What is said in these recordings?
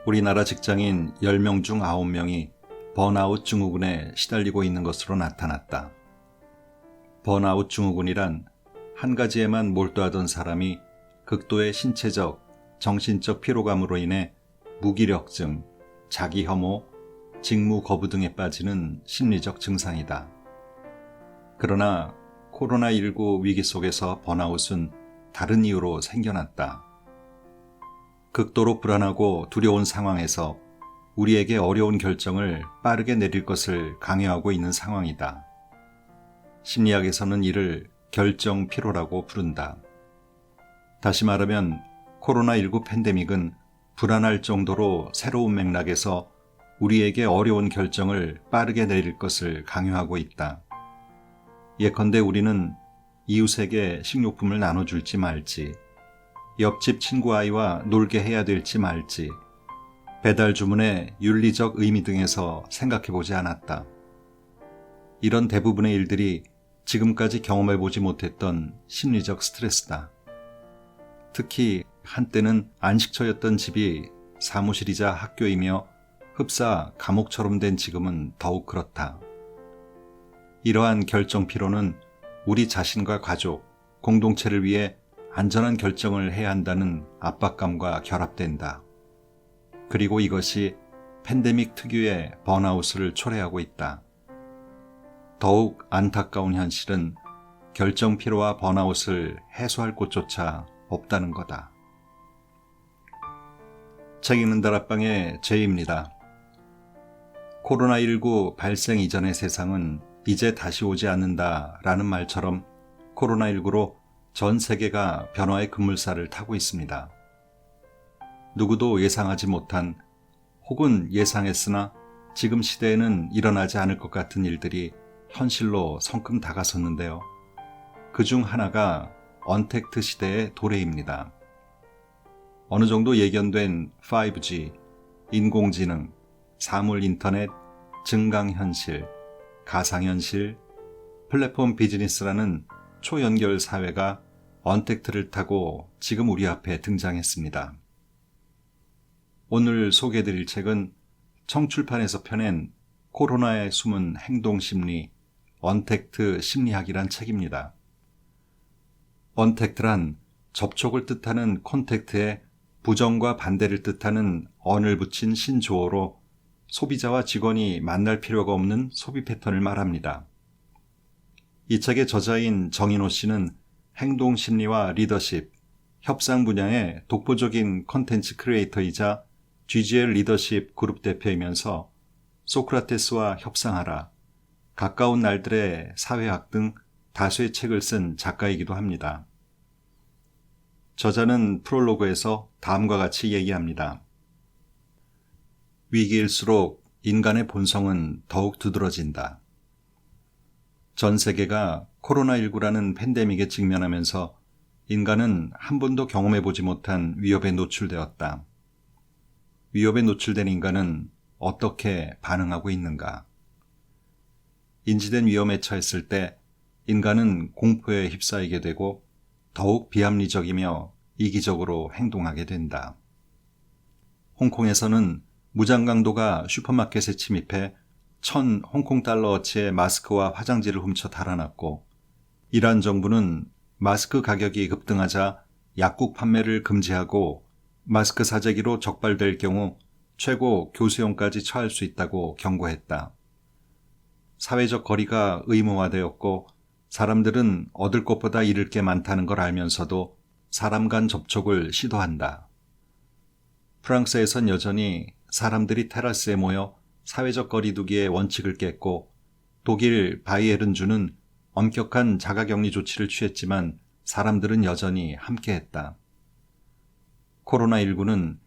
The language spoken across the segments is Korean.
우리나라 직장인 10명 중 9명이 번아웃 증후군에 시달리고 있는 것으로 나타났다. 번아웃 증후군이란 한 가지에만 몰두하던 사람이 극도의 신체적, 정신적 피로감으로 인해 무기력증, 자기혐오, 직무 거부 등에 빠지는 심리적 증상이다. 그러나 코로나19 위기 속에서 번아웃은 다른 이유로 생겨났다. 극도로 불안하고 두려운 상황에서 우리에게 어려운 결정을 빠르게 내릴 것을 강요하고 있는 상황이다. 심리학에서는 이를 결정 피로라고 부른다. 다시 말하면 코로나19 팬데믹은 불안할 정도로 새로운 맥락에서 우리에게 어려운 결정을 빠르게 내릴 것을 강요하고 있다. 예컨대 우리는 이웃에게 식료품을 나눠줄지 말지, 옆집 친구 아이와 놀게 해야 될지 말지, 배달 주문의 윤리적 의미 등에서 생각해보지 않았다. 이런 대부분의 일들이 지금까지 경험해보지 못했던 심리적 스트레스다. 특히 한때는 안식처였던 집이 사무실이자 학교이며 흡사 감옥처럼 된 지금은 더욱 그렇다. 이러한 결정 피로는 우리 자신과 가족, 공동체를 위해 안전한 결정을 해야 한다는 압박감과 결합된다. 그리고 이것이 팬데믹 특유의 번아웃을 초래하고 있다. 더욱 안타까운 현실은 결정 피로와 번아웃을 해소할 곳조차 없다는 거다. 책 읽는 다락방의 제이입니다. 코로나19 발생 이전의 세상은 이제 다시 오지 않는다라는 말처럼 코로나19로 전 세계가 변화의 급물살을 타고 있습니다. 누구도 예상하지 못한 혹은 예상했으나 지금 시대에는 일어나지 않을 것 같은 일들이 현실로 성큼 다가섰는데요. 그중 하나가 언택트 시대의 도래입니다. 어느 정도 예견된 5G, 인공지능, 사물 인터넷, 증강현실, 가상현실, 플랫폼 비즈니스라는 초연결 사회가 언택트를 타고 지금 우리 앞에 등장했습니다. 오늘 소개해드릴 책은 청출판에서 펴낸 코로나의 숨은 행동심리, 언택트 심리학이란 책입니다. 언택트란 접촉을 뜻하는 콘택트에 부정과 반대를 뜻하는 언을 붙인 신조어로 소비자와 직원이 만날 필요가 없는 소비 패턴을 말합니다. 이 책의 저자인 정인호 씨는 행동심리와 리더십, 협상 분야의 독보적인 콘텐츠 크리에이터이자 GGL 리더십 그룹 대표이면서 소크라테스와 협상하라, 가까운 날들의 사회학 등 다수의 책을 쓴 작가이기도 합니다. 저자는 프롤로그에서 다음과 같이 얘기합니다. 위기일수록 인간의 본성은 더욱 두드러진다. 전 세계가 코로나19라는 팬데믹에 직면하면서 인간은 한 번도 경험해보지 못한 위협에 노출되었다. 위협에 노출된 인간은 어떻게 반응하고 있는가? 인지된 위험에 처했을 때 인간은 공포에 휩싸이게 되고 더욱 비합리적이며 이기적으로 행동하게 된다. 홍콩에서는 무장강도가 슈퍼마켓에 침입해 1,000 홍콩달러어치의 마스크와 화장지를 훔쳐 달아났고, 이란 정부는 마스크 가격이 급등하자 약국 판매를 금지하고 마스크 사재기로 적발될 경우 최고 교수형까지 처할 수 있다고 경고했다. 사회적 거리가 의무화되었고 사람들은 얻을 것보다 잃을 게 많다는 걸 알면서도 사람 간 접촉을 시도한다. 프랑스에선 여전히 사람들이 테라스에 모여 사회적 거리두기의 원칙을 깼고, 독일 바이에른주는 엄격한 자가격리 조치를 취했지만 사람들은 여전히 함께했다. 코로나19는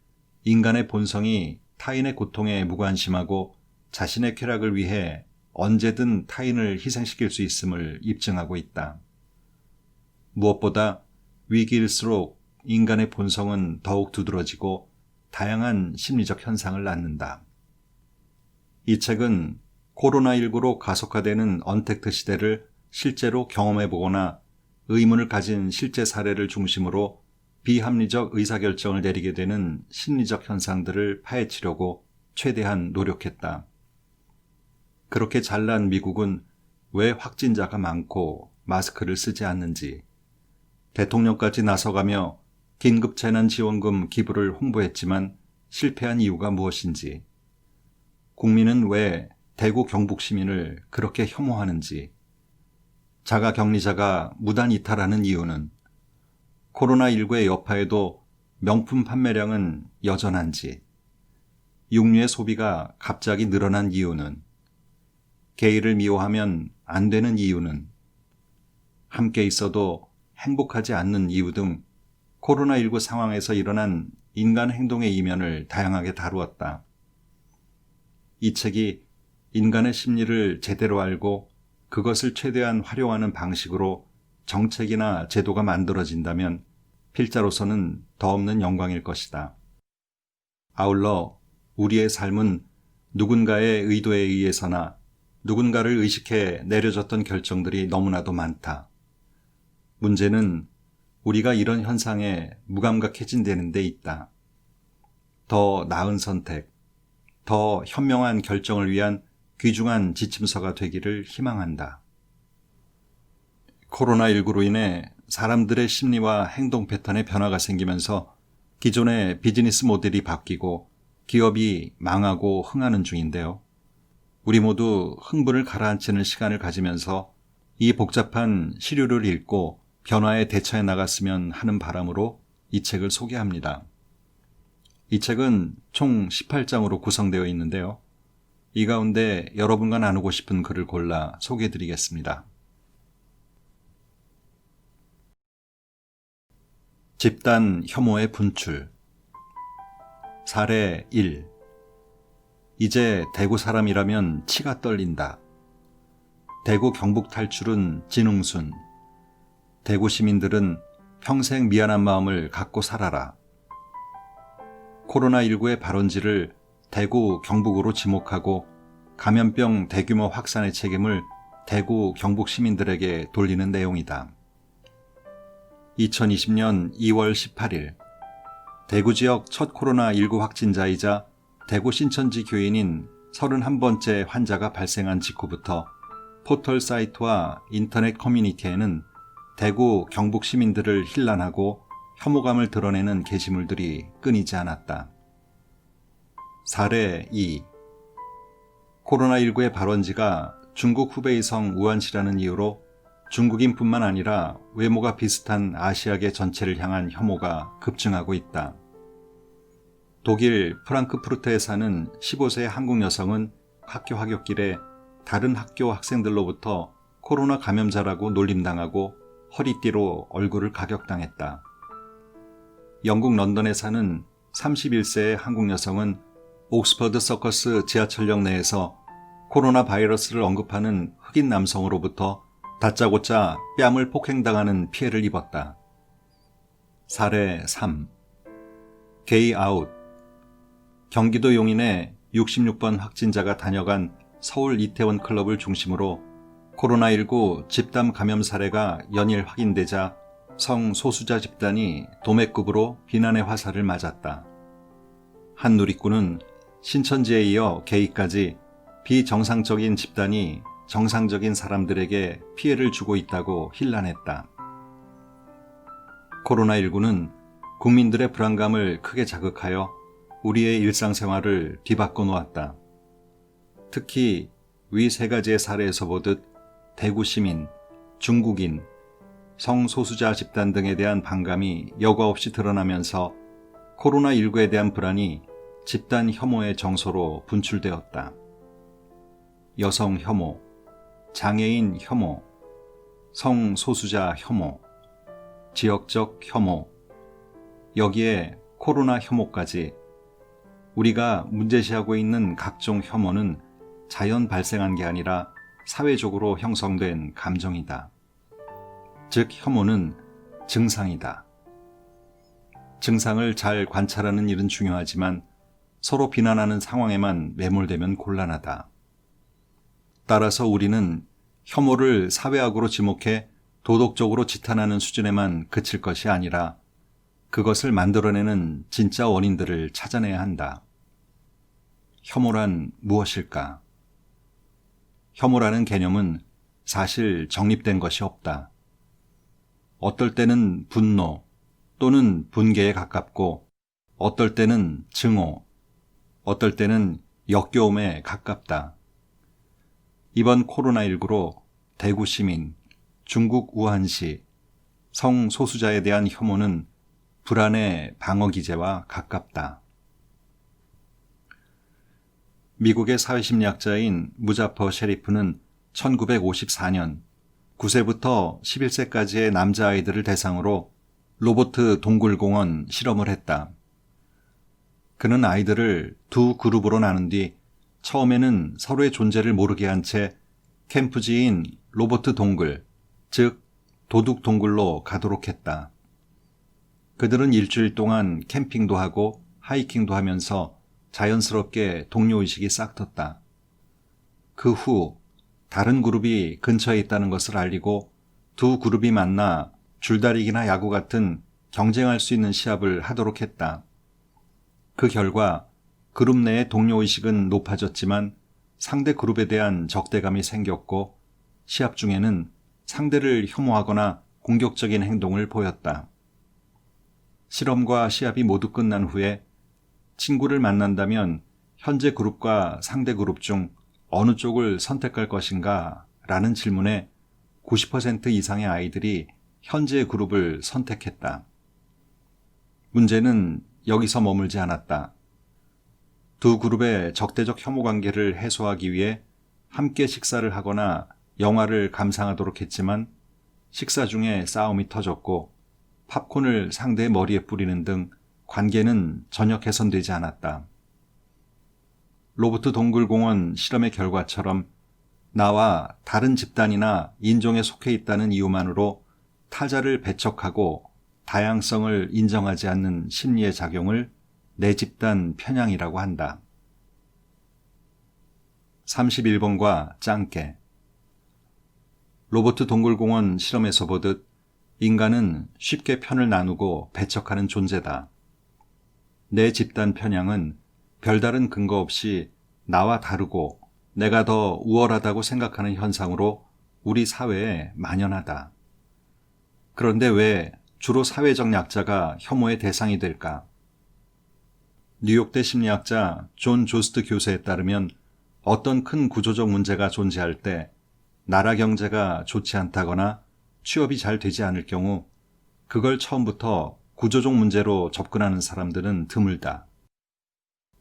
인간의 본성이 타인의 고통에 무관심하고 자신의 쾌락을 위해 언제든 타인을 희생시킬 수 있음을 입증하고 있다. 무엇보다 위기일수록 인간의 본성은 더욱 두드러지고 다양한 심리적 현상을 낳는다. 이 책은 코로나19로 가속화되는 언택트 시대를 실제로 경험해보거나 의문을 가진 실제 사례를 중심으로 비합리적 의사결정을 내리게 되는 심리적 현상들을 파헤치려고 최대한 노력했다. 그렇게 잘난 미국은 왜 확진자가 많고 마스크를 쓰지 않는지, 대통령까지 나서가며 긴급재난지원금 기부를 홍보했지만 실패한 이유가 무엇인지, 국민은 왜 대구 경북 시민을 그렇게 혐오하는지, 자가격리자가 무단 이탈하는 이유는, 코로나19의 여파에도 명품 판매량은 여전한지, 육류의 소비가 갑자기 늘어난 이유는, 게이를 미워하면 안 되는 이유는, 함께 있어도 행복하지 않는 이유 등 코로나19 상황에서 일어난 인간 행동의 이면을 다양하게 다루었다. 이 책이 인간의 심리를 제대로 알고 그것을 최대한 활용하는 방식으로 정책이나 제도가 만들어진다면 필자로서는 더없는 영광일 것이다. 아울러 우리의 삶은 누군가의 의도에 의해서나 누군가를 의식해 내려졌던 결정들이 너무나도 많다. 문제는 우리가 이런 현상에 무감각해진 데는 데 있다. 더 나은 선택, 더 현명한 결정을 위한 귀중한 지침서가 되기를 희망한다. 코로나19로 인해 사람들의 심리와 행동 패턴에 변화가 생기면서 기존의 비즈니스 모델이 바뀌고 기업이 망하고 흥하는 중인데요. 우리 모두 흥분을 가라앉히는 시간을 가지면서 이 복잡한 시류를 읽고 변화에 대처해 나갔으면 하는 바람으로 이 책을 소개합니다. 이 책은 총 18장으로 구성되어 있는데요. 이 가운데 여러분과 나누고 싶은 글을 골라 소개해드리겠습니다. 집단 혐오의 분출. 사례 1. 이제 대구 사람이라면 치가 떨린다. 대구 경북 탈출은 진흥순. 대구 시민들은 평생 미안한 마음을 갖고 살아라. 코로나19의 발원지를 대구 경북으로 지목하고 감염병 대규모 확산의 책임을 대구 경북 시민들에게 돌리는 내용이다. 2020년 2월 18일 대구 지역 첫 코로나19 확진자이자 대구 신천지 교인인 31번째 환자가 발생한 직후부터 포털 사이트와 인터넷 커뮤니티에는 대구 경북 시민들을 힐난하고 혐오감을 드러내는 게시물들이 끊이지 않았다. 사례 2. 코로나19의 발원지가 중국 후베이 성 우한시라는 이유로 중국인뿐만 아니라 외모가 비슷한 아시아계 전체를 향한 혐오가 급증하고 있다. 독일 프랑크푸르트에 사는 15세 한국 여성은 학교 하굣길에 다른 학교 학생들로부터 코로나 감염자라고 놀림당하고 허리띠로 얼굴을 가격당했다. 영국 런던에 사는 31세의 한국 여성은 옥스퍼드 서커스 지하철역 내에서 코로나 바이러스를 언급하는 흑인 남성으로부터 다짜고짜 뺨을 폭행당하는 피해를 입었다. 사례 3. 게이 아웃. 경기도 용인에 66번 확진자가 다녀간 서울 이태원 클럽을 중심으로 코로나19 집단 감염 사례가 연일 확인되자 성소수자 집단이 도매급으로 비난의 화살을 맞았다. 한 누리꾼은 신천지에 이어 게이까지 비정상적인 집단이 정상적인 사람들에게 피해를 주고 있다고 힐난했다. 코로나19는 국민들의 불안감을 크게 자극하여 우리의 일상생활을 뒤바꿔 놓았다. 특히 위 세 가지의 사례에서 보듯 대구 시민, 중국인, 성소수자 집단 등에 대한 반감이 여과 없이 드러나면서 코로나19에 대한 불안이 집단 혐오의 정소로 분출되었다. 여성 혐오, 장애인 혐오, 성소수자 혐오, 지역적 혐오, 여기에 코로나 혐오까지 우리가 문제시하고 있는 각종 혐오는 자연 발생한 게 아니라 사회적으로 형성된 감정이다. 즉 혐오는 증상이다. 증상을 잘 관찰하는 일은 중요하지만 서로 비난하는 상황에만 매몰되면 곤란하다. 따라서 우리는 혐오를 사회악으로 지목해 도덕적으로 지탄하는 수준에만 그칠 것이 아니라 그것을 만들어내는 진짜 원인들을 찾아내야 한다. 혐오란 무엇일까? 혐오라는 개념은 사실 정립된 것이 없다. 어떨 때는 분노 또는 분개에 가깝고 어떨 때는 증오, 어떨 때는 역겨움에 가깝다. 이번 코로나19로 대구 시민, 중국 우한시, 성소수자에 대한 혐오는 불안의 방어 기제와 가깝다. 미국의 사회심리학자인 무자퍼 셰리프는 1954년 9세부터 11세까지의 남자아이들을 대상으로 로버트 동굴공원 실험을 했다. 그는 아이들을 두 그룹으로 나눈 뒤 처음에는 서로의 존재를 모르게 한 채 캠프지인 로버트 동굴, 즉 도둑 동굴로 가도록 했다. 그들은 일주일 동안 캠핑도 하고 하이킹도 하면서 자연스럽게 동료의식이 싹텄다. 그 후 다른 그룹이 근처에 있다는 것을 알리고 두 그룹이 만나 줄다리기나 야구 같은 경쟁할 수 있는 시합을 하도록 했다. 그 결과 그룹 내의 동료의식은 높아졌지만 상대 그룹에 대한 적대감이 생겼고 시합 중에는 상대를 혐오하거나 공격적인 행동을 보였다. 실험과 시합이 모두 끝난 후에 친구를 만난다면 현재 그룹과 상대 그룹 중 어느 쪽을 선택할 것인가? 라는 질문에 90% 이상의 아이들이 현재의 그룹을 선택했다. 문제는 여기서 머물지 않았다. 두 그룹의 적대적 혐오 관계를 해소하기 위해 함께 식사를 하거나 영화를 감상하도록 했지만 식사 중에 싸움이 터졌고 팝콘을 상대의 머리에 뿌리는 등 관계는 전혀 개선되지 않았다. 로버트 동굴공원 실험의 결과처럼 나와 다른 집단이나 인종에 속해 있다는 이유만으로 타자를 배척하고 다양성을 인정하지 않는 심리의 작용을 내 집단 편향이라고 한다. 31번과 짱깨. 로버트 동굴공원 실험에서 보듯 인간은 쉽게 편을 나누고 배척하는 존재다. 내 집단 편향은 별다른 근거 없이 나와 다르고 내가 더 우월하다고 생각하는 현상으로 우리 사회에 만연하다. 그런데 왜 주로 사회적 약자가 혐오의 대상이 될까? 뉴욕대 심리학자 존 조스트 교수에 따르면 어떤 큰 구조적 문제가 존재할 때 나라 경제가 좋지 않다거나 취업이 잘 되지 않을 경우 그걸 처음부터 구조적 문제로 접근하는 사람들은 드물다.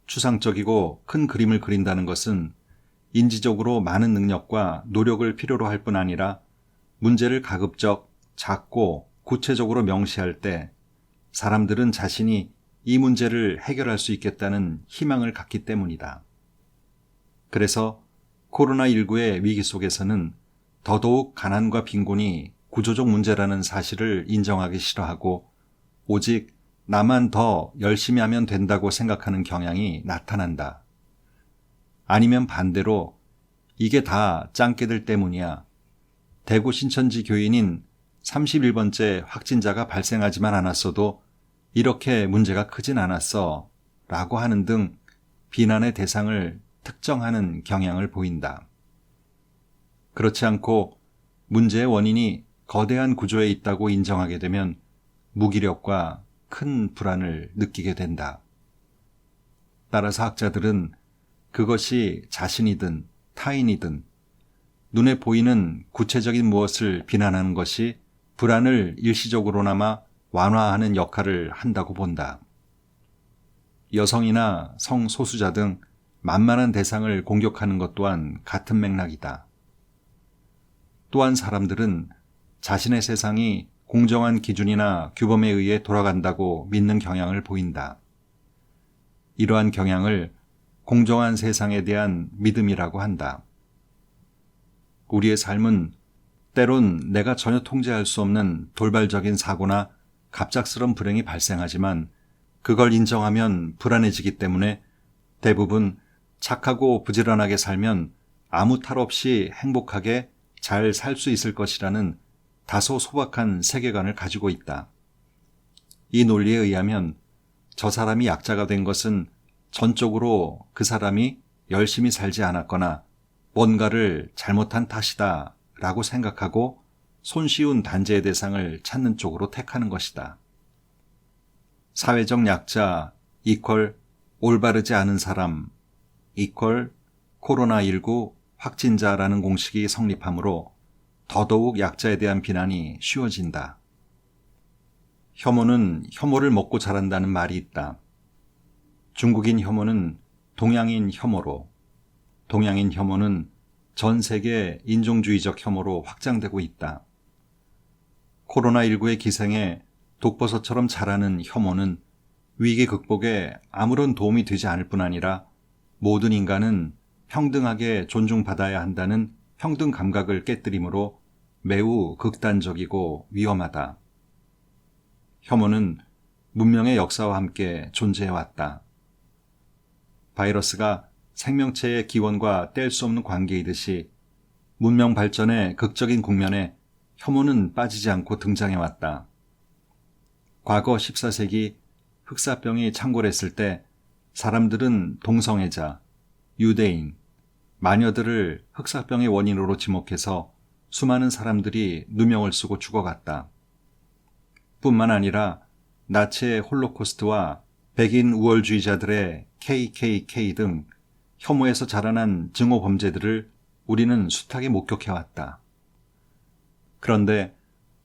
추상적이고 큰 그림을 그린다는 것은 인지적으로 많은 능력과 노력을 필요로 할 뿐 아니라 문제를 가급적 작고 구체적으로 명시할 때 사람들은 자신이 이 문제를 해결할 수 있겠다는 희망을 갖기 때문이다. 그래서 코로나19의 위기 속에서는 더더욱 가난과 빈곤이 구조적 문제라는 사실을 인정하기 싫어하고 오직 나만 더 열심히 하면 된다고 생각하는 경향이 나타난다. 아니면 반대로 이게 다 짱깨들 때문이야. 대구 신천지 교인인 31번째 확진자가 발생하지만 않았어도 이렇게 문제가 크진 않았어 라고 하는 등 비난의 대상을 특정하는 경향을 보인다. 그렇지 않고 문제의 원인이 거대한 구조에 있다고 인정하게 되면 무기력과 큰 불안을 느끼게 된다. 따라서 학자들은 그것이 자신이든 타인이든 눈에 보이는 구체적인 무엇을 비난하는 것이 불안을 일시적으로나마 완화하는 역할을 한다고 본다. 여성이나 성소수자 등 만만한 대상을 공격하는 것 또한 같은 맥락이다. 또한 사람들은 자신의 세상이 공정한 기준이나 규범에 의해 돌아간다고 믿는 경향을 보인다. 이러한 경향을 공정한 세상에 대한 믿음이라고 한다. 우리의 삶은 때론 내가 전혀 통제할 수 없는 돌발적인 사고나 갑작스런 불행이 발생하지만 그걸 인정하면 불안해지기 때문에 대부분 착하고 부지런하게 살면 아무 탈 없이 행복하게 잘 살 수 있을 것이라는 다소 소박한 세계관을 가지고 있다. 이 논리에 의하면 저 사람이 약자가 된 것은 전적으로 그 사람이 열심히 살지 않았거나 뭔가를 잘못한 탓이다 라고 생각하고 손쉬운 단죄의 대상을 찾는 쪽으로 택하는 것이다. 사회적 약자 이퀄 올바르지 않은 사람 이퀄 코로나19 확진자라는 공식이 성립하므로 더더욱 약자에 대한 비난이 쉬워진다. 혐오는 혐오를 먹고 자란다는 말이 있다. 중국인 혐오는 동양인 혐오로, 동양인 혐오는 전 세계 인종주의적 혐오로 확장되고 있다. 코로나19의 기생에 독버섯처럼 자라는 혐오는 위기 극복에 아무런 도움이 되지 않을 뿐 아니라 모든 인간은 평등하게 존중받아야 한다는 평등 감각을 깨뜨리므로 매우 극단적이고 위험하다. 혐오는 문명의 역사와 함께 존재해왔다. 바이러스가 생명체의 기원과 뗄 수 없는 관계이듯이 문명 발전의 극적인 국면에 혐오는 빠지지 않고 등장해왔다. 과거 14세기 흑사병이 창궐했을 때 사람들은 동성애자, 유대인, 마녀들을 흑사병의 원인으로 지목해서 수많은 사람들이 누명을 쓰고 죽어갔다. 뿐만 아니라 나치의 홀로코스트와 백인 우월주의자들의 KKK 등 혐오에서 자라난 증오 범죄들을 우리는 숱하게 목격해왔다. 그런데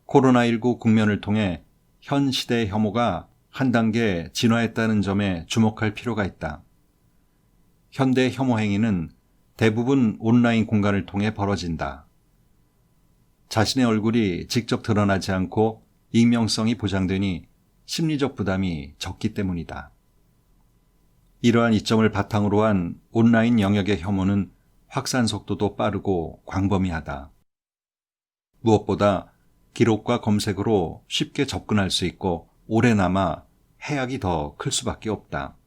코로나19 국면을 통해 현 시대의 혐오가 한 단계 진화했다는 점에 주목할 필요가 있다. 현대 혐오 행위는 대부분 온라인 공간을 통해 벌어진다. 자신의 얼굴이 직접 드러나지 않고 익명성이 보장되니 심리적 부담이 적기 때문이다. 이러한 이점을 바탕으로 한 온라인 영역의 혐오는 확산 속도도 빠르고 광범위하다. 무엇보다 기록과 검색으로 쉽게 접근할 수 있고 오래 남아 해악이 더 클 수밖에 없다.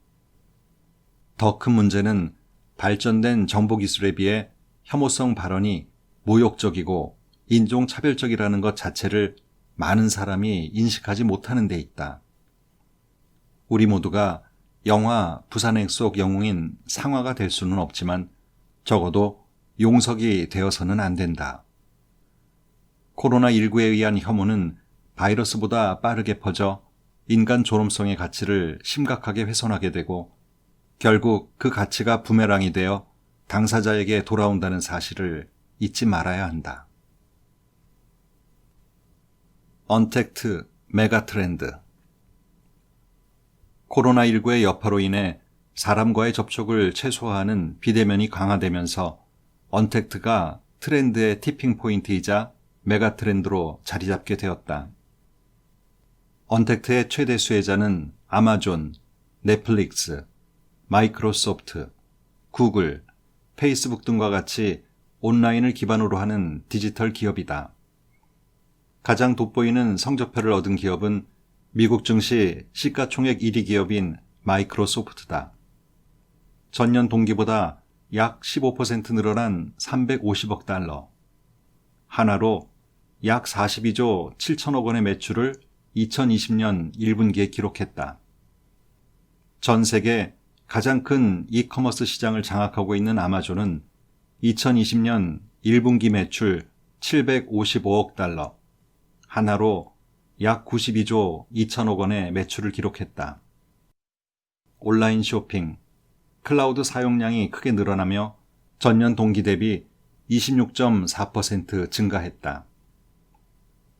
더 큰 문제는 발전된 정보기술에 비해 혐오성 발언이 모욕적이고 인종차별적이라는 것 자체를 많은 사람이 인식하지 못하는 데 있다. 우리 모두가 영화 부산행 속 영웅인 상화가 될 수는 없지만 적어도 용석이 되어서는 안 된다. 코로나19에 의한 혐오는 바이러스보다 빠르게 퍼져 인간 존엄성의 가치를 심각하게 훼손하게 되고 결국 그 가치가 부메랑이 되어 당사자에게 돌아온다는 사실을 잊지 말아야 한다. 언택트 메가트렌드. 코로나19의 여파로 인해 사람과의 접촉을 최소화하는 비대면이 강화되면서 언택트가 트렌드의 티핑 포인트이자 메가트렌드로 자리 잡게 되었다. 언택트의 최대 수혜자는 아마존, 넷플릭스, 마이크로소프트, 구글, 페이스북 등과 같이 온라인을 기반으로 하는 디지털 기업이다. 가장 돋보이는 성적표를 얻은 기업은 미국 증시 시가총액 1위 기업인 마이크로소프트다. 전년 동기보다 약 15% 늘어난 350억 달러, 하나로 약 42조 7천억 원의 매출을 2020년 1분기에 기록했다. 전 세계 가장 큰 이커머스 시장을 장악하고 있는 아마존은 2020년 1분기 매출 755억 달러, 하나로 약 92조 2천억 원의 매출을 기록했다. 온라인 쇼핑, 클라우드 사용량이 크게 늘어나며 전년 동기 대비 26.4% 증가했다.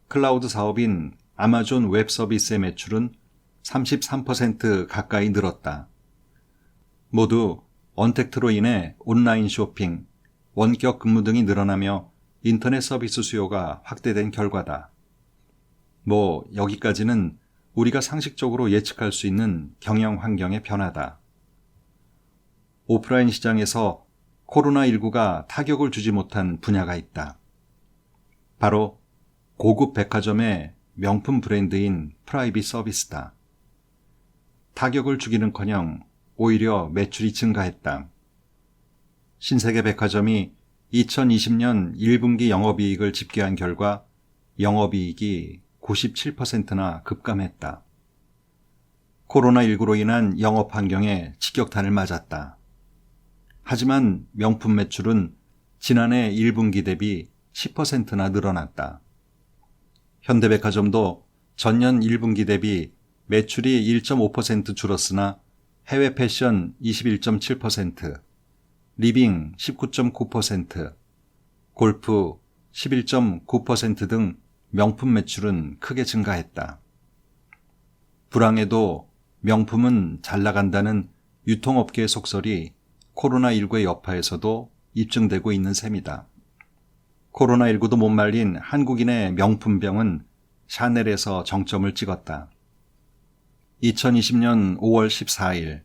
클라우드 사업인 아마존 웹 서비스의 매출은 33% 가까이 늘었다. 모두 언택트로 인해 온라인 쇼핑, 원격 근무 등이 늘어나며 인터넷 서비스 수요가 확대된 결과다. 여기까지는 우리가 상식적으로 예측할 수 있는 경영 환경의 변화다. 오프라인 시장에서 코로나19가 타격을 주지 못한 분야가 있다. 바로 고급 백화점의 명품 브랜드인 프라이빗 서비스다. 타격을 주기는커녕 오히려 매출이 증가했다. 신세계 백화점이 2020년 1분기 영업이익을 집계한 결과 영업이익이 97%나 급감했다. 코로나19로 인한 영업 환경에 직격탄을 맞았다. 하지만 명품 매출은 지난해 1분기 대비 10%나 늘어났다. 현대백화점도 전년 1분기 대비 매출이 1.5% 줄었으나 해외 패션 21.7%, 리빙 19.9%, 골프 11.9% 등 명품 매출은 크게 증가했다. 불황에도 명품은 잘 나간다는 유통업계의 속설이 코로나19의 여파에서도 입증되고 있는 셈이다. 코로나19도 못 말린 한국인의 명품병은 샤넬에서 정점을 찍었다. 2020년 5월 14일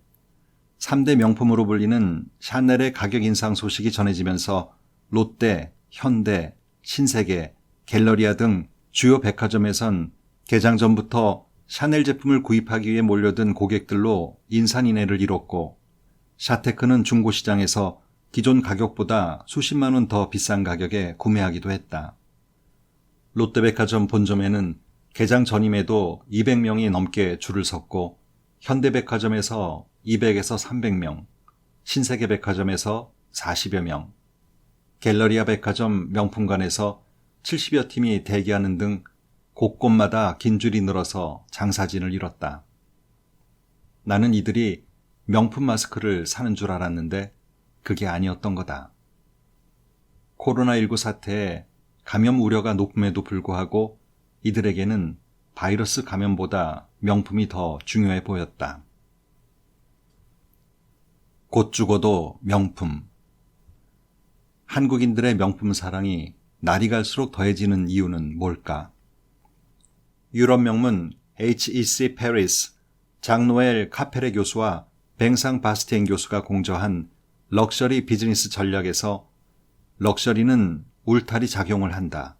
3대 명품으로 불리는 샤넬의 가격 인상 소식이 전해지면서 롯데, 현대, 신세계, 갤러리아 등 주요 백화점에선 개장 전부터 샤넬 제품을 구입하기 위해 몰려든 고객들로 인산인해를 이뤘고 샤테크는 중고시장에서 기존 가격보다 수십만 원 더 비싼 가격에 구매하기도 했다. 롯데백화점 본점에는 개장 전임에도 200명이 넘게 줄을 섰고 현대백화점에서 200에서 300명, 신세계백화점에서 40여 명, 갤러리아 백화점 명품관에서 70여 팀이 대기하는 등 곳곳마다 긴 줄이 늘어서 장사진을 이뤘다. 나는 이들이 명품 마스크를 사는 줄 알았는데 그게 아니었던 거다. 코로나19 사태에 감염 우려가 높음에도 불구하고 이들에게는 바이러스 감염보다 명품이 더 중요해 보였다. 곧 죽어도 명품. 한국인들의 명품 사랑이 날이 갈수록 더해지는 이유는 뭘까? 유럽 명문 HEC 페리스 장노엘 카페레 교수와 뱅상 바스티엔 교수가 공저한 럭셔리 비즈니스 전략에서 럭셔리는 울타리 작용을 한다.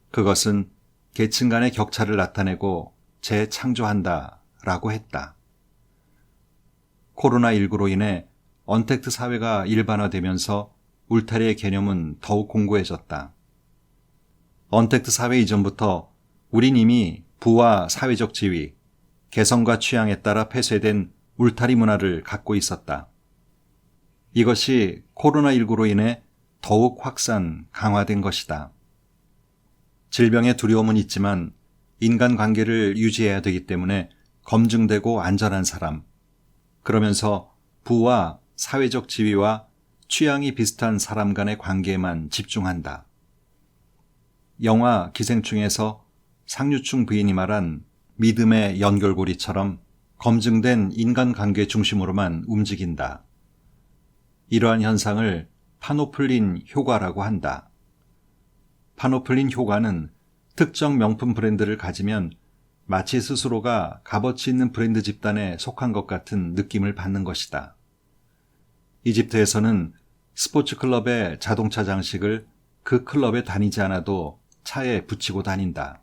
그것은 계층 간의 격차를 나타내고 재창조한다 라고 했다. 코로나19로 인해 언택트 사회가 일반화되면서 울타리의 개념은 더욱 공고해졌다. 언택트 사회 이전부터 우린 이미 부와 사회적 지위, 개성과 취향에 따라 폐쇄된 울타리 문화를 갖고 있었다. 이것이 코로나19로 인해 더욱 확산, 강화된 것이다. 질병의 두려움은 있지만 인간관계를 유지해야 되기 때문에 검증되고 안전한 사람, 그러면서 부와 사회적 지위와 취향이 비슷한 사람 간의 관계에만 집중한다. 영화 기생충에서 상류층 부인이 말한 믿음의 연결고리처럼 검증된 인간관계 중심으로만 움직인다. 이러한 현상을 파노플린 효과라고 한다. 파노플린 효과는 특정 명품 브랜드를 가지면 마치 스스로가 값어치 있는 브랜드 집단에 속한 것 같은 느낌을 받는 것이다. 이집트에서는 스포츠 클럽의 자동차 장식을 그 클럽에 다니지 않아도 차에 붙이고 다닌다.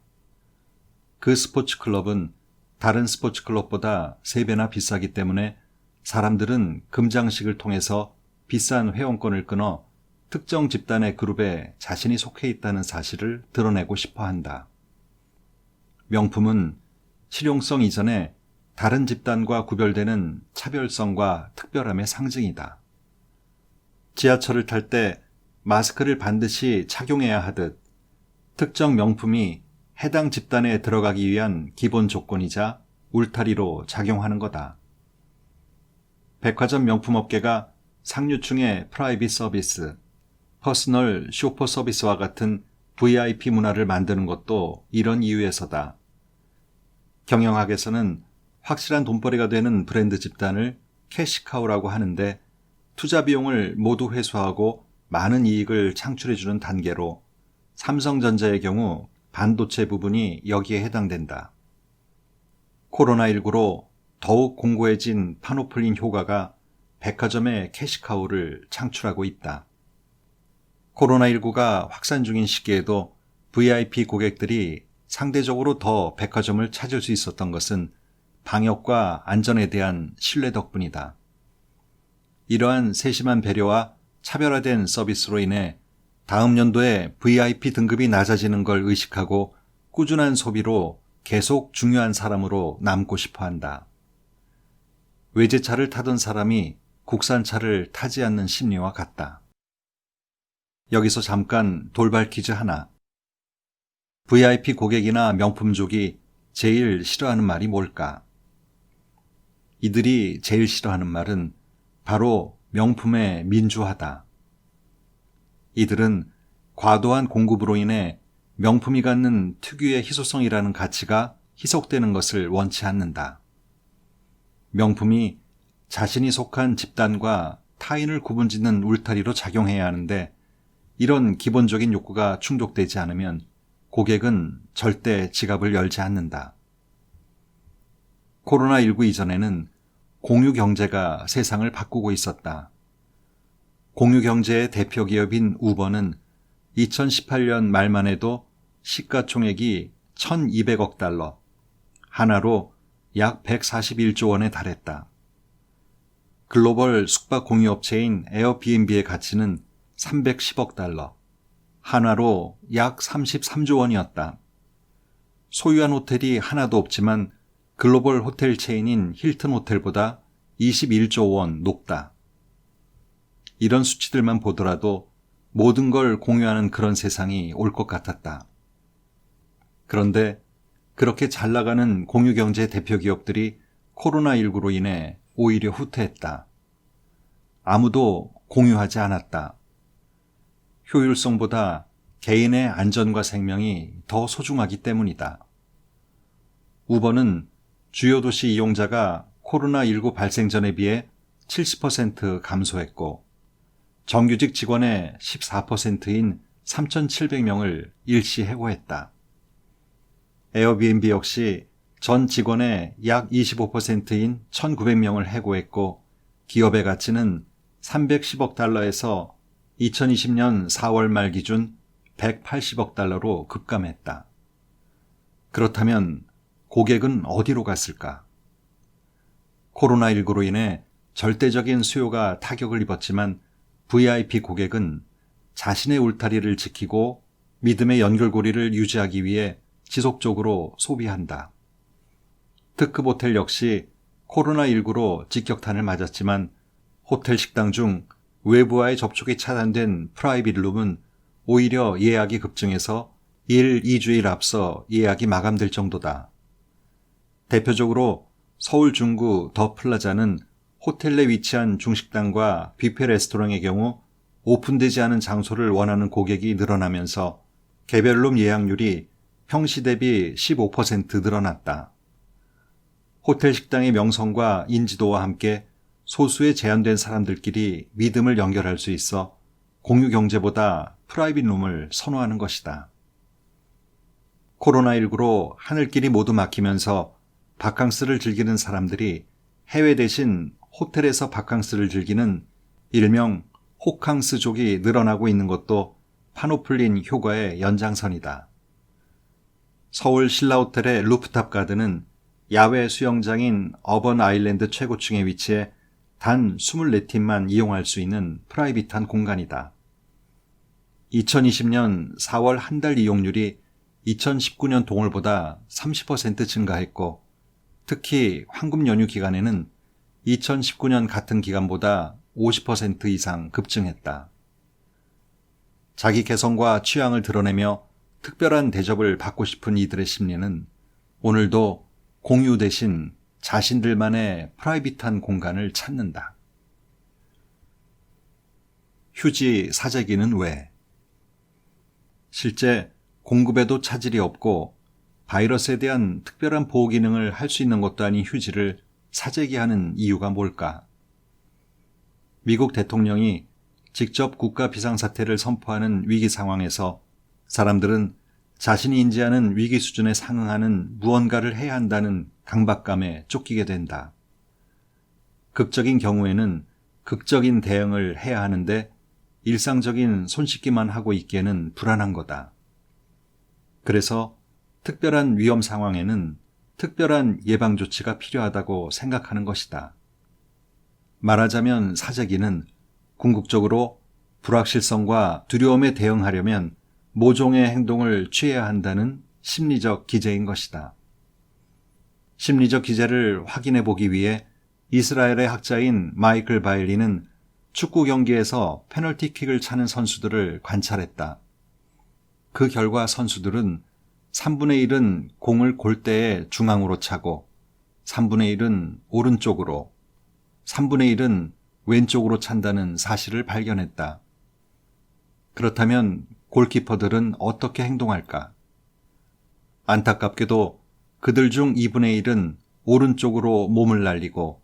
그 스포츠 클럽은 다른 스포츠 클럽보다 3배나 비싸기 때문에 사람들은 금장식을 통해서 비싼 회원권을 끊어 특정 집단의 그룹에 자신이 속해 있다는 사실을 드러내고 싶어 한다. 명품은 실용성 이전에 다른 집단과 구별되는 차별성과 특별함의 상징이다. 지하철을 탈 때 마스크를 반드시 착용해야 하듯 특정 명품이 해당 집단에 들어가기 위한 기본 조건이자 울타리로 작용하는 거다. 백화점 명품업계가 상류층의 프라이빗 서비스, 퍼스널 쇼퍼 서비스와 같은 VIP 문화를 만드는 것도 이런 이유에서다. 경영학에서는 확실한 돈벌이가 되는 브랜드 집단을 캐시카우라고 하는데 투자 비용을 모두 회수하고 많은 이익을 창출해주는 단계로 삼성전자의 경우 반도체 부분이 여기에 해당된다. 코로나19로 더욱 공고해진 파노플린 효과가 백화점의 캐시카우를 창출하고 있다. 코로나19가 확산 중인 시기에도 VIP 고객들이 상대적으로 더 백화점을 찾을 수 있었던 것은 방역과 안전에 대한 신뢰 덕분이다. 이러한 세심한 배려와 차별화된 서비스로 인해 다음 연도에 VIP 등급이 낮아지는 걸 의식하고 꾸준한 소비로 계속 중요한 사람으로 남고 싶어 한다. 외제차를 타던 사람이 국산차를 타지 않는 심리와 같다. 여기서 잠깐 돌발 퀴즈 하나. VIP 고객이나 명품족이 제일 싫어하는 말이 뭘까? 이들이 제일 싫어하는 말은 바로 명품의 민주화다. 이들은 과도한 공급으로 인해 명품이 갖는 특유의 희소성이라는 가치가 희석되는 것을 원치 않는다. 명품이 자신이 속한 집단과 타인을 구분짓는 울타리로 작용해야 하는데 이런 기본적인 욕구가 충족되지 않으면 고객은 절대 지갑을 열지 않는다. 코로나19 이전에는 공유경제가 세상을 바꾸고 있었다. 공유경제의 대표 기업인 우버는 2018년 말만 해도 시가총액이 1,200억 달러, 하나로 약 141조 원에 달했다. 글로벌 숙박 공유업체인 에어비앤비의 가치는 310억 달러, 한화로 약 33조 원이었다. 소유한 호텔이 하나도 없지만 글로벌 호텔 체인인 힐튼 호텔보다 21조 원 높다. 이런 수치들만 보더라도 모든 걸 공유하는 그런 세상이 올 것 같았다. 그런데 그렇게 잘 나가는 공유경제 대표 기업들이 코로나19로 인해 오히려 후퇴했다. 아무도 공유하지 않았다. 효율성보다 개인의 안전과 생명이 더 소중하기 때문이다. 우버는 주요 도시 이용자가 코로나19 발생 전에 비해 70% 감소했고 정규직 직원의 14%인 3,700명을 일시 해고했다. 에어비앤비 역시 전 직원의 약 25%인 1,900명을 해고했고 기업의 가치는 310억 달러에서 2020년 4월 말 기준 180억 달러로 급감했다. 그렇다면 고객은 어디로 갔을까? 코로나19로 인해 절대적인 수요가 타격을 입었지만 VIP 고객은 자신의 울타리를 지키고 믿음의 연결고리를 유지하기 위해 지속적으로 소비한다. 특급 호텔 역시 코로나19로 직격탄을 맞았지만 호텔 식당 중 외부와의 접촉이 차단된 프라이빗 룸은 오히려 예약이 급증해서 1, 2주일 앞서 예약이 마감될 정도다. 대표적으로 서울 중구 더 플라자는 호텔 내 위치한 중식당과 뷔페 레스토랑의 경우 오픈되지 않은 장소를 원하는 고객이 늘어나면서 개별룸 예약률이 평시 대비 15% 늘어났다. 호텔 식당의 명성과 인지도와 함께 소수의 제한된 사람들끼리 믿음을 연결할 수 있어 공유 경제보다 프라이빗 룸을 선호하는 것이다. 코로나19로 하늘길이 모두 막히면서 바캉스를 즐기는 사람들이 해외 대신 호텔에서 바캉스를 즐기는 일명 호캉스족이 늘어나고 있는 것도 파노플린 효과의 연장선이다. 서울 신라호텔의 루프탑 가든은 야외 수영장인 어번 아일랜드 최고층에 위치해 단 24팀만 이용할 수 있는 프라이빗한 공간이다. 2020년 4월 한 달 이용률이 2019년 동월보다 30% 증가했고 특히 황금 연휴 기간에는 2019년 같은 기간보다 50% 이상 급증했다. 자기 개성과 취향을 드러내며 특별한 대접을 받고 싶은 이들의 심리는 오늘도 공유 대신 자신들만의 프라이빗한 공간을 찾는다. 휴지 사재기는 왜? 실제 공급에도 차질이 없고 바이러스에 대한 특별한 보호 기능을 할 수 있는 것도 아닌 휴지를 사재기하는 이유가 뭘까? 미국 대통령이 직접 국가 비상사태를 선포하는 위기 상황에서 사람들은 자신이 인지하는 위기 수준에 상응하는 무언가를 해야 한다는 강박감에 쫓기게 된다. 극적인 경우에는 극적인 대응을 해야 하는데 일상적인 손 씻기만 하고 있기에는 불안한 거다. 그래서 특별한 위험 상황에는 특별한 예방 조치가 필요하다고 생각하는 것이다. 말하자면 사재기는 궁극적으로 불확실성과 두려움에 대응하려면 모종의 행동을 취해야 한다는 심리적 기제인 것이다. 심리적 기제를 확인해 보기 위해 이스라엘의 학자인 마이클 바일리는 축구 경기에서 페널티킥을 차는 선수들을 관찰했다. 그 결과 선수들은 3분의 1은 공을 골대의 중앙으로 차고 3분의 1은 오른쪽으로, 3분의 1은 왼쪽으로 찬다는 사실을 발견했다. 그렇다면 골키퍼들은 어떻게 행동할까? 안타깝게도 그들 중 2분의 1은 오른쪽으로 몸을 날리고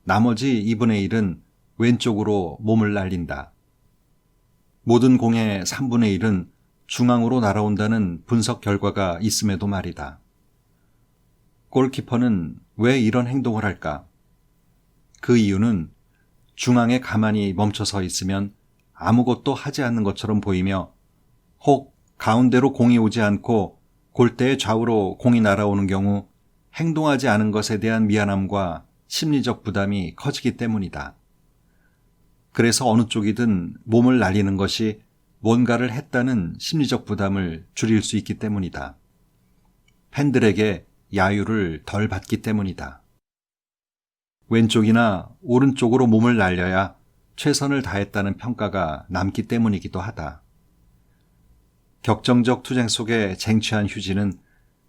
나머지 2분의 1은 왼쪽으로 몸을 날린다. 모든 공의 3분의 1은 중앙으로 날아온다는 분석 결과가 있음에도 말이다. 골키퍼는 왜 이런 행동을 할까? 그 이유는 중앙에 가만히 멈춰서 있으면 아무것도 하지 않는 것처럼 보이며 혹 가운데로 공이 오지 않고 골대의 좌우로 공이 날아오는 경우 행동하지 않은 것에 대한 미안함과 심리적 부담이 커지기 때문이다. 그래서 어느 쪽이든 몸을 날리는 것이 뭔가를 했다는 심리적 부담을 줄일 수 있기 때문이다. 팬들에게 야유를 덜 받기 때문이다. 왼쪽이나 오른쪽으로 몸을 날려야 최선을 다했다는 평가가 남기 때문이기도 하다. 격정적 투쟁 속에 쟁취한 휴지는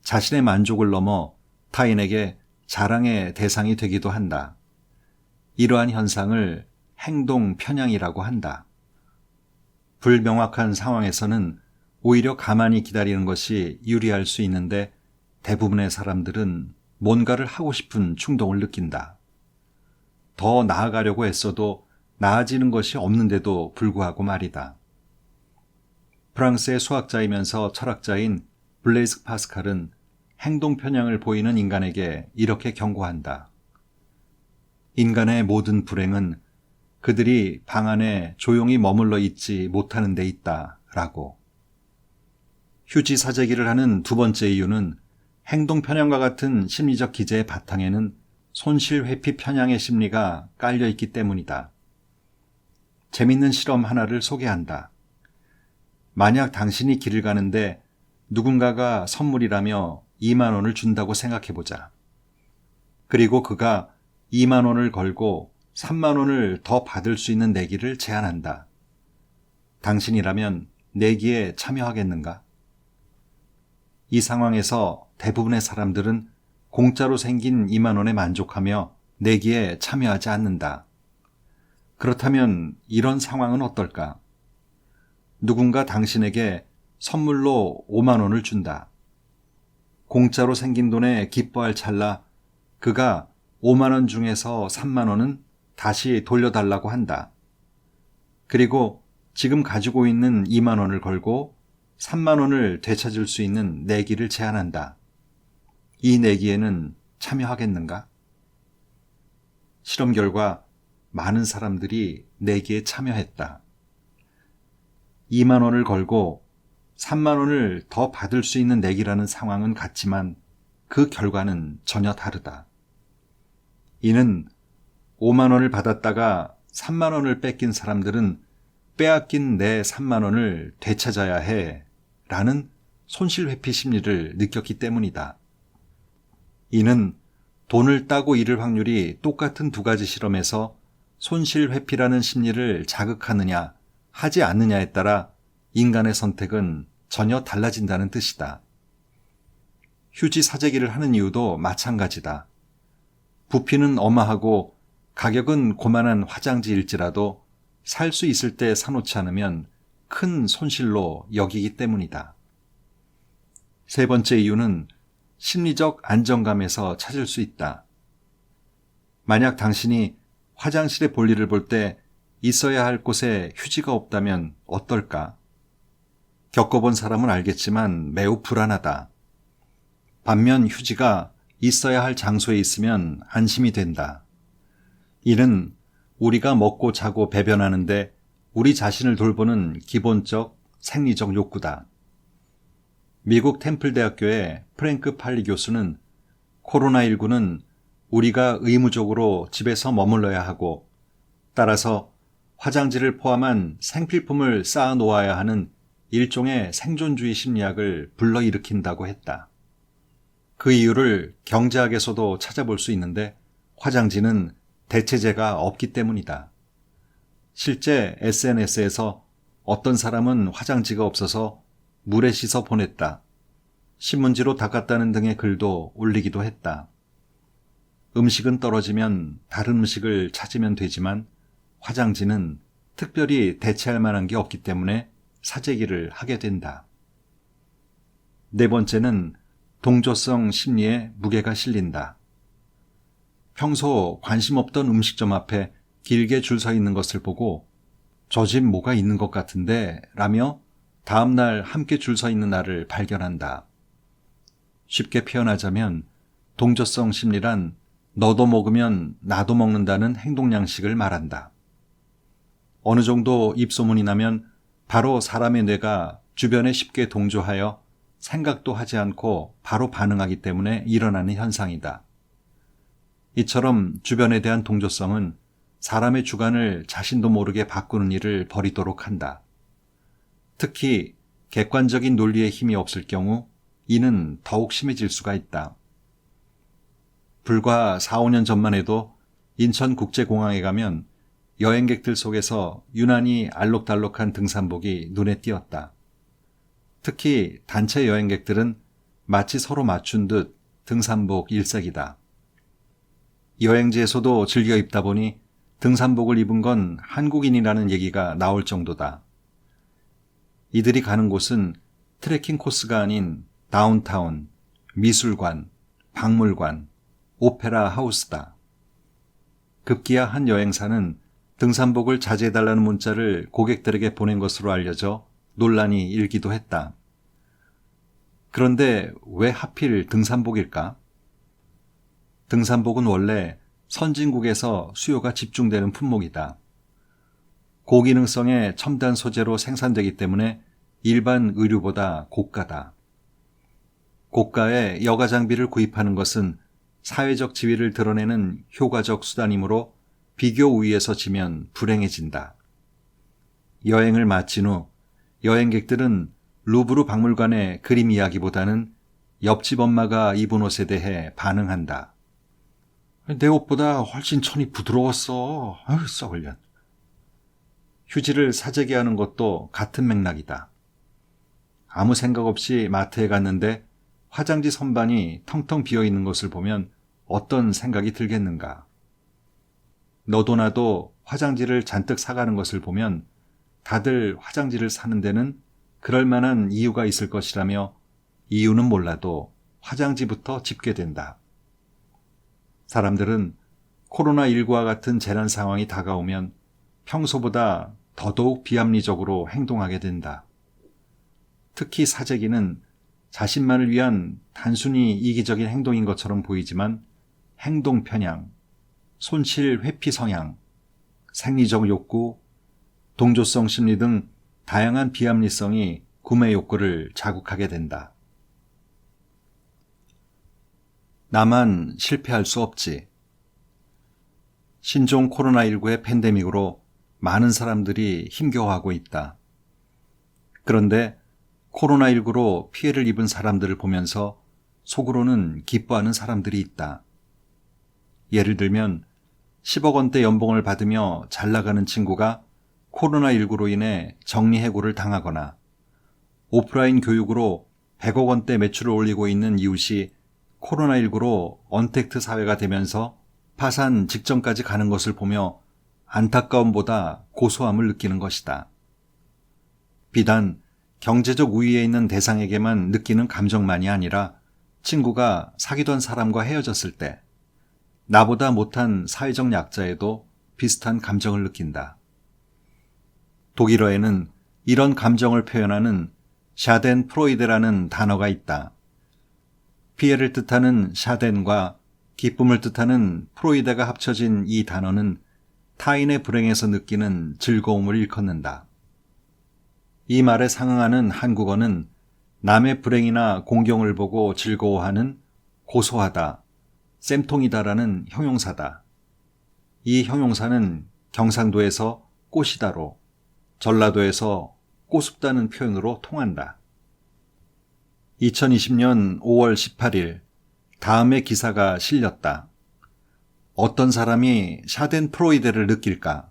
자신의 만족을 넘어 타인에게 자랑의 대상이 되기도 한다. 이러한 현상을 행동 편향이라고 한다. 불명확한 상황에서는 오히려 가만히 기다리는 것이 유리할 수 있는데 대부분의 사람들은 뭔가를 하고 싶은 충동을 느낀다. 더 나아가려고 애써도 나아지는 것이 없는데도 불구하고 말이다. 프랑스의 수학자이면서 철학자인 블레이즈 파스칼은 행동 편향을 보이는 인간에게 이렇게 경고한다. 인간의 모든 불행은 그들이 방 안에 조용히 머물러 있지 못하는 데 있다 라고. 휴지 사재기를 하는 두 번째 이유는 행동 편향과 같은 심리적 기제의 바탕에는 손실 회피 편향의 심리가 깔려 있기 때문이다. 재밌는 실험 하나를 소개한다. 만약 당신이 길을 가는데 누군가가 선물이라며 2만 원을 준다고 생각해보자. 그리고 그가 2만 원을 걸고 3만 원을 더 받을 수 있는 내기를 제안한다. 당신이라면 내기에 참여하겠는가? 이 상황에서 대부분의 사람들은 공짜로 생긴 2만 원에 만족하며 내기에 참여하지 않는다. 그렇다면 이런 상황은 어떨까? 누군가 당신에게 선물로 5만 원을 준다. 공짜로 생긴 돈에 기뻐할 찰나 그가 5만 원 중에서 3만 원은 다시 돌려달라고 한다. 그리고 지금 가지고 있는 2만 원을 걸고 3만 원을 되찾을 수 있는 내기를 제안한다. 이 내기에는 참여하겠는가? 실험 결과 많은 사람들이 내기에 참여했다. 2만 원을 걸고 3만 원을 더 받을 수 있는 내기라는 상황은 같지만 그 결과는 전혀 다르다. 이는 5만 원을 받았다가 3만 원을 뺏긴 사람들은 빼앗긴 내 3만 원을 되찾아야 해 라는 손실회피 심리를 느꼈기 때문이다. 이는 돈을 따고 잃을 확률이 똑같은 두 가지 실험에서 손실회피라는 심리를 자극하느냐 하지 않느냐에 따라 인간의 선택은 전혀 달라진다는 뜻이다. 휴지 사재기를 하는 이유도 마찬가지다. 부피는 어마하고 가격은 고만한 화장지일지라도 살 수 있을 때 사놓지 않으면 큰 손실로 여기기 때문이다. 세 번째 이유는 심리적 안정감에서 찾을 수 있다. 만약 당신이 화장실의 볼일을 볼 때 있어야 할 곳에 휴지가 없다면 어떨까? 겪어본 사람은 알겠지만 매우 불안하다. 반면 휴지가 있어야 할 장소에 있으면 안심이 된다. 이는 우리가 먹고 자고 배변하는데 우리 자신을 돌보는 기본적 생리적 욕구다. 미국 템플대학교의 프랭크 팔리 교수는 코로나19는 우리가 의무적으로 집에서 머물러야 하고 따라서 화장지를 포함한 생필품을 쌓아 놓아야 하는 일종의 생존주의 심리학을 불러일으킨다고 했다. 그 이유를 경제학에서도 찾아볼 수 있는데 화장지는 대체제가 없기 때문이다. 실제 SNS에서 어떤 사람은 화장지가 없어서 물에 씻어 보냈다, 신문지로 닦았다는 등의 글도 올리기도 했다. 음식은 떨어지면 다른 음식을 찾으면 되지만 화장지는 특별히 대체할 만한 게 없기 때문에 사재기를 하게 된다. 네 번째는 동조성 심리에 무게가 실린다. 평소 관심 없던 음식점 앞에 길게 줄 서 있는 것을 보고 저 집 뭐가 있는 것 같은데 라며 다음날 함께 줄 서 있는 나를 발견한다. 쉽게 표현하자면 동조성 심리란 너도 먹으면 나도 먹는다는 행동 양식을 말한다. 어느 정도 입소문이 나면 바로 사람의 뇌가 주변에 쉽게 동조하여 생각도 하지 않고 바로 반응하기 때문에 일어나는 현상이다. 이처럼 주변에 대한 동조성은 사람의 주관을 자신도 모르게 바꾸는 일을 벌이도록 한다. 특히 객관적인 논리의 힘이 없을 경우 이는 더욱 심해질 수가 있다. 불과 4, 5년 전만 해도 인천국제공항에 가면 여행객들 속에서 유난히 알록달록한 등산복이 눈에 띄었다. 특히 단체 여행객들은 마치 서로 맞춘 듯 등산복 일색이다. 여행지에서도 즐겨 입다 보니 등산복을 입은 건 한국인이라는 얘기가 나올 정도다. 이들이 가는 곳은 트레킹 코스가 아닌 다운타운, 미술관, 박물관, 오페라 하우스다. 급기야 한 여행사는 등산복을 자제해달라는 문자를 고객들에게 보낸 것으로 알려져 논란이 일기도 했다. 그런데 왜 하필 등산복일까? 등산복은 원래 선진국에서 수요가 집중되는 품목이다. 고기능성의 첨단 소재로 생산되기 때문에 일반 의류보다 고가다. 고가의 여가 장비를 구입하는 것은 사회적 지위를 드러내는 효과적 수단이므로 비교 우위에서 지면 불행해진다. 여행을 마친 후 여행객들은 루브르 박물관의 그림 이야기보다는 옆집 엄마가 입은 옷에 대해 반응한다. 내 옷보다 훨씬 천이 부드러웠어. 아유, 썩을년. 휴지를 사재기 하는 것도 같은 맥락이다. 아무 생각 없이 마트에 갔는데 화장지 선반이 텅텅 비어있는 것을 보면 어떤 생각이 들겠는가. 너도 나도 화장지를 잔뜩 사가는 것을 보면 다들 화장지를 사는 데는 그럴 만한 이유가 있을 것이라며 이유는 몰라도 화장지부터 집게 된다. 사람들은 코로나19와 같은 재난 상황이 다가오면 평소보다 더더욱 비합리적으로 행동하게 된다. 특히 사재기는 자신만을 위한 단순히 이기적인 행동인 것처럼 보이지만 행동 편향, 손실 회피 성향, 생리적 욕구, 동조성 심리 등 다양한 비합리성이 구매 욕구를 자극하게 된다. 나만 실패할 수 없지. 신종 코로나19의 팬데믹으로 많은 사람들이 힘겨워하고 있다. 그런데 코로나19로 피해를 입은 사람들을 보면서 속으로는 기뻐하는 사람들이 있다. 예를 들면 10억 원대 연봉을 받으며 잘 나가는 친구가 코로나19로 인해 정리해고를 당하거나 오프라인 교육으로 100억 원대 매출을 올리고 있는 이웃이 코로나19로 언택트 사회가 되면서 파산 직전까지 가는 것을 보며 안타까움보다 고소함을 느끼는 것이다. 비단 경제적 우위에 있는 대상에게만 느끼는 감정만이 아니라 친구가 사귀던 사람과 헤어졌을 때 나보다 못한 사회적 약자에도 비슷한 감정을 느낀다. 독일어에는 이런 감정을 표현하는 샤덴프로이데라는 단어가 있다. 피해를 뜻하는 샤덴과 기쁨을 뜻하는 프로이데가 합쳐진 이 단어는 타인의 불행에서 느끼는 즐거움을 일컫는다. 이 말에 상응하는 한국어는 남의 불행이나 공경을 보고 즐거워하는 고소하다, 쌤통이다라는 형용사다. 이 형용사는 경상도에서 꽃이다로, 전라도에서 꼬숩다는 표현으로 통한다. 2020년 5월 18일 다음의 기사가 실렸다. 어떤 사람이 샤덴프로이데를 느낄까?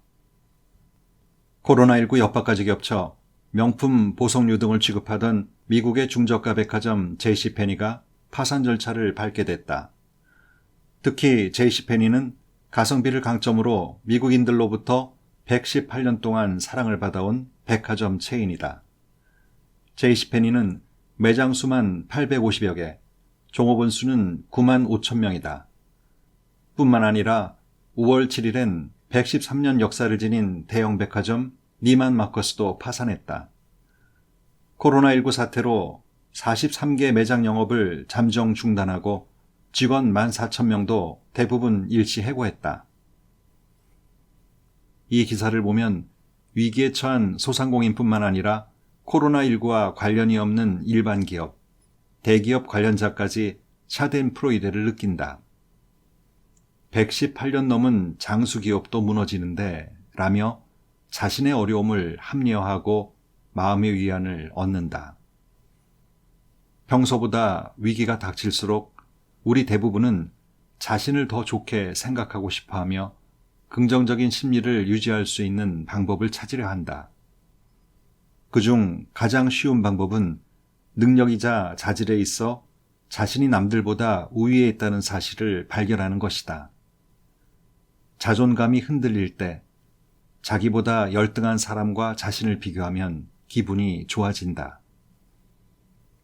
코로나19 여파까지 겹쳐 명품 보석류 등을 취급하던 미국의 중저가 백화점 제이시페니가 파산 절차를 밟게 됐다. 특히 제이시페니는 가성비를 강점으로 미국인들로부터 118년 동안 사랑을 받아온 백화점 체인이다. 제이시페니는 매장 수만 850여 개, 종업원 수는 9만 5천 명이다. 뿐만 아니라 5월 7일엔 113년 역사를 지닌 대형 백화점 니만 마커스도 파산했다. 코로나19 사태로 43개 매장 영업을 잠정 중단하고 직원 14,000명도 대부분 일시 해고했다. 이 기사를 보면 위기에 처한 소상공인뿐만 아니라 코로나19와 관련이 없는 일반 기업, 대기업 관련자까지 샤덴프로이데를 느낀다. 118년 넘은 장수기업도 무너지는데 라며 자신의 어려움을 합리화하고 마음의 위안을 얻는다. 평소보다 위기가 닥칠수록 우리 대부분은 자신을 더 좋게 생각하고 싶어하며 긍정적인 심리를 유지할 수 있는 방법을 찾으려 한다. 그중 가장 쉬운 방법은 능력이자 자질에 있어 자신이 남들보다 우위에 있다는 사실을 발견하는 것이다. 자존감이 흔들릴 때 자기보다 열등한 사람과 자신을 비교하면 기분이 좋아진다.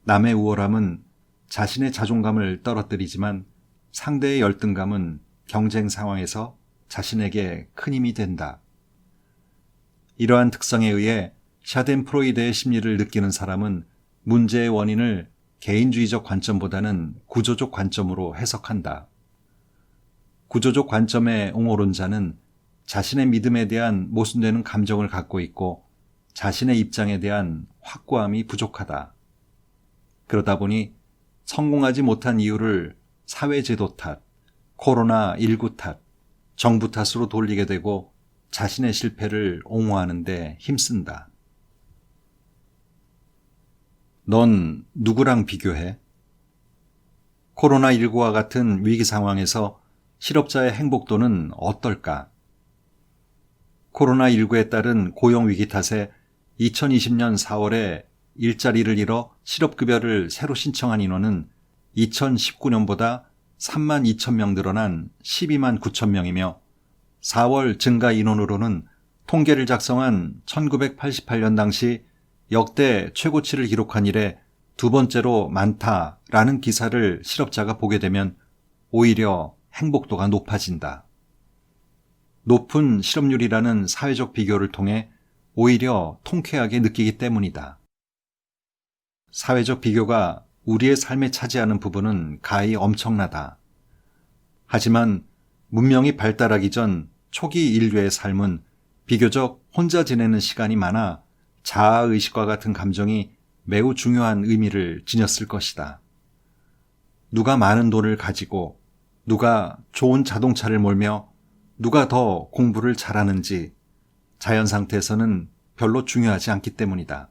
남의 우월함은 자신의 자존감을 떨어뜨리지만 상대의 열등감은 경쟁 상황에서 자신에게 큰 힘이 된다. 이러한 특성에 의해 샤덴프로이데의 심리를 느끼는 사람은 문제의 원인을 개인주의적 관점보다는 구조적 관점으로 해석한다. 구조적 관점의 옹호론자는 자신의 믿음에 대한 모순되는 감정을 갖고 있고 자신의 입장에 대한 확고함이 부족하다. 그러다 보니 성공하지 못한 이유를 사회제도 탓, 코로나19 탓, 정부 탓으로 돌리게 되고 자신의 실패를 옹호하는 데 힘쓴다. 넌 누구랑 비교해? 코로나19와 같은 위기 상황에서 실업자의 행복도는 어떨까? 코로나19에 따른 고용위기 탓에 2020년 4월에 일자리를 잃어 실업급여를 새로 신청한 인원은 2019년보다 3만 2천 명 늘어난 12만 9천 명이며 4월 증가 인원으로는 통계를 작성한 1988년 당시 역대 최고치를 기록한 이래 두 번째로 많다라는 기사를 실업자가 보게 되면 오히려 행복도가 높아진다. 높은 실업률이라는 사회적 비교를 통해 오히려 통쾌하게 느끼기 때문이다. 사회적 비교가 우리의 삶에 차지하는 부분은 가히 엄청나다. 하지만 문명이 발달하기 전 초기 인류의 삶은 비교적 혼자 지내는 시간이 많아 자아의식과 같은 감정이 매우 중요한 의미를 지녔을 것이다. 누가 많은 돈을 가지고, 누가 좋은 자동차를 몰며, 누가 더 공부를 잘하는지 자연 상태에서는 별로 중요하지 않기 때문이다.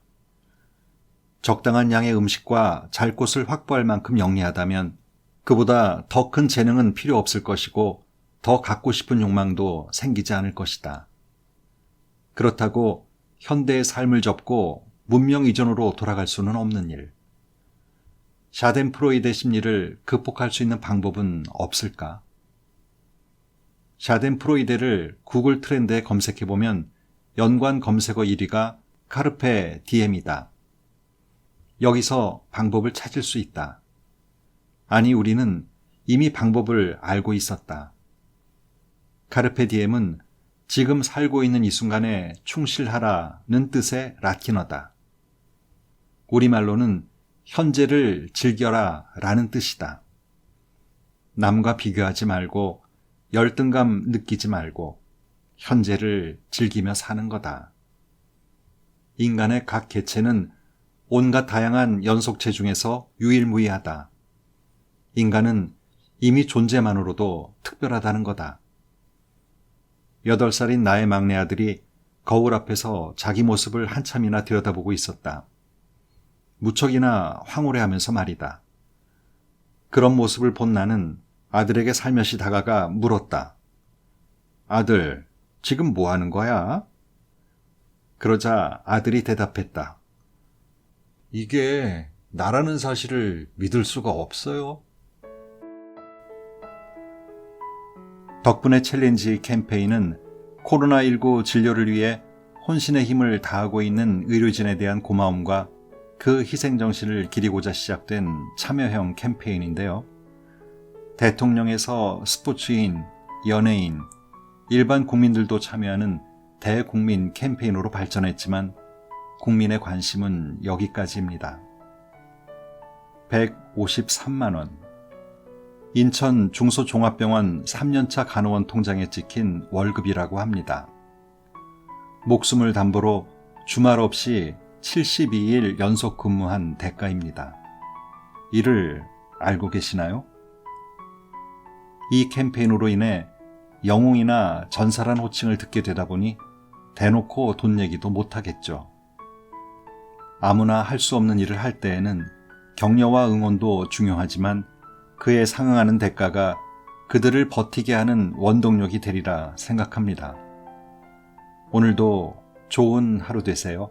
적당한 양의 음식과 잘 곳을 확보할 만큼 영리하다면 그보다 더 큰 재능은 필요 없을 것이고 더 갖고 싶은 욕망도 생기지 않을 것이다. 그렇다고 현대의 삶을 접고 문명 이전으로 돌아갈 수는 없는 일. 샤덴프로이데 심리를 극복할 수 있는 방법은 없을까? 샤덴프로이데를 구글 트렌드에 검색해보면 연관 검색어 1위가 카르페 디엠이다. 여기서 방법을 찾을 수 있다. 아니, 우리는 이미 방법을 알고 있었다. 카르페 디엠은 지금 살고 있는 이 순간에 충실하라는 뜻의 라틴어다. 우리말로는 현재를 즐겨라 라는 뜻이다. 남과 비교하지 말고 열등감 느끼지 말고 현재를 즐기며 사는 거다. 인간의 각 개체는 온갖 다양한 연속체 중에서 유일무이하다. 인간은 이미 존재만으로도 특별하다는 거다. 8살인 나의 막내 아들이 거울 앞에서 자기 모습을 한참이나 들여다보고 있었다. 무척이나 황홀해하면서 말이다. 그런 모습을 본 나는 아들에게 살며시 다가가 물었다. 아들, 지금 뭐 하는 거야? 그러자 아들이 대답했다. 이게 나라는 사실을 믿을 수가 없어요. 덕분에 챌린지 캠페인은 코로나19 진료를 위해 혼신의 힘을 다하고 있는 의료진에 대한 고마움과 그 희생정신을 기리고자 시작된 참여형 캠페인인데요. 대통령에서 스포츠인, 연예인, 일반 국민들도 참여하는 대국민 캠페인으로 발전했지만 국민의 관심은 여기까지입니다. 153만 원. 인천 중소종합병원 3년차 간호원 통장에 찍힌 월급이라고 합니다. 목숨을 담보로 주말 없이 72일 연속 근무한 대가입니다. 이를 알고 계시나요? 이 캠페인으로 인해 영웅이나 전사란 호칭을 듣게 되다 보니 대놓고 돈 얘기도 못하겠죠. 아무나 할 수 없는 일을 할 때에는 격려와 응원도 중요하지만 그에 상응하는 대가가 그들을 버티게 하는 원동력이 되리라 생각합니다. 오늘도 좋은 하루 되세요.